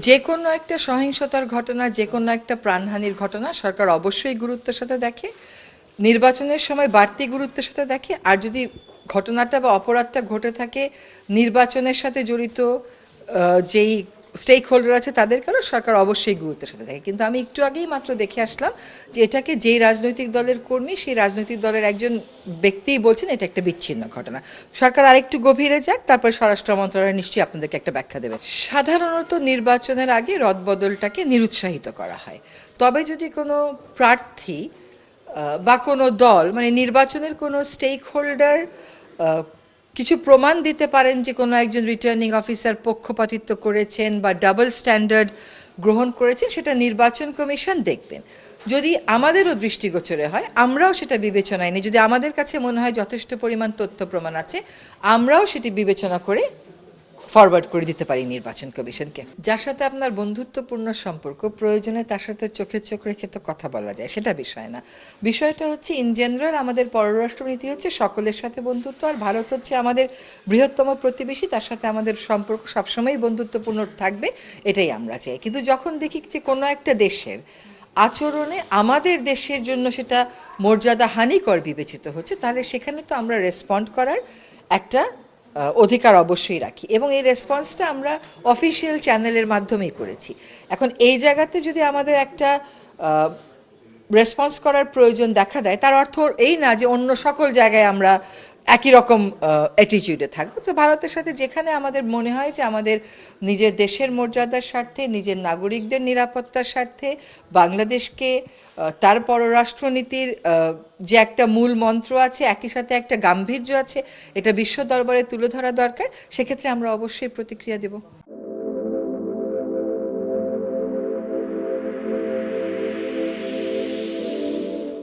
যে কোনো একটা সহিংসতার ঘটনা, যে কোনো একটা প্রাণহানির ঘটনা সরকার অবশ্যই গুরুত্বের সাথে দেখে, নির্বাচনের সময় বাড়তি গুরুত্বের সাথে দেখে। আর যদি ঘটনাটা বা অপরাধটা ঘটে থাকে নির্বাচনের সাথে জড়িত যেই স্টেক হোল্ডার আছে তাদেরকেও সরকার অবশ্যই গুরুত্বের সাথে দেখে। কিন্তু আমি একটু আগেই মাত্র দেখে আসলাম যে এটাকে যেই রাজনৈতিক দলের কর্মী সেই রাজনৈতিক দলের একজন ব্যক্তিই বলছেন এটা একটা বিচ্ছিন্ন ঘটনা। সরকার আরেকটু গভীরে যাক, তারপর স্বরাষ্ট্র মন্ত্রণালয় নিশ্চয়ই আপনাদেরকে একটা ব্যাখ্যা দেবে। সাধারণত নির্বাচনের আগে রদবদলটাকে নিরুৎসাহিত করা হয়। তবে যদি কোনো প্রার্থী বা কোনো দল মানে নির্বাচনের কোনো স্টেক হোল্ডার কিছু প্রমাণ দিতে পারেন যে কোনো একজন রিটার্নিং অফিসার পক্ষপাতিত্ব করেছেন বা ডাবল স্ট্যান্ডার্ড গ্রহণ করেছেন, সেটা নির্বাচন কমিশন দেখবেন। যদি আমাদেরও দৃষ্টিগোচরে হয় আমরাও সেটা বিবেচনায় নিই। যদি আমাদের কাছে মনে হয় যথেষ্ট পরিমাণ তথ্য প্রমাণ আছে আমরাও সেটি বিবেচনা করে ফরওয়ার্ড করে দিতে পারি নির্বাচন কমিশনকে। যার সাথে আপনার বন্ধুত্বপূর্ণ সম্পর্ক, প্রয়োজনে তার সাথে চোখে চোখ রেখে তো কথা বলা যায়, সেটা বিষয় না। বিষয়টা হচ্ছে ইন জেনারেল আমাদের পররাষ্ট্রনীতি হচ্ছে সকলের সাথে বন্ধুত্ব, আর ভারত হচ্ছে আমাদের বৃহত্তম প্রতিবেশী, তার সাথে আমাদের সম্পর্ক সবসময়ই বন্ধুত্বপূর্ণ থাকবে, এটাই আমরা চাই। কিন্তু যখন দেখি যে কোনো একটা দেশের আচরণে আমাদের দেশের জন্য সেটা মর্যাদা হানিকর বিবেচিত হচ্ছে, তাহলে সেখানে তো আমরা রেসপন্ড করার একটা অধিকার অবশ্যই রাখি, এবং এই রেসপন্সটা আমরা অফিসিয়াল চ্যানেলের মাধ্যমেই করেছি। এখন এই জায়গাতে যদি আমাদের একটা রেসপন্স করার প্রয়োজন দেখা দেয়, তার অর্থ এই না যে অন্য সকল জায়গায় আমরা একই রকম অ্যাটিটিউডে থাকবো। তো ভারতের সাথে যেখানে আমাদের মনে হয় যে আমাদের নিজের দেশের মর্যাদার স্বার্থে, নিজের নাগরিকদের নিরাপত্তার স্বার্থে, বাংলাদেশকে তার পররাষ্ট্রনীতির যে একটা মূল মন্ত্র আছে, একই সাথে একটা গাম্ভীর্য আছে, এটা বিশ্ব দরবারে তুলে ধরা দরকার, সেক্ষেত্রে আমরা অবশ্যই প্রতিক্রিয়া দেব।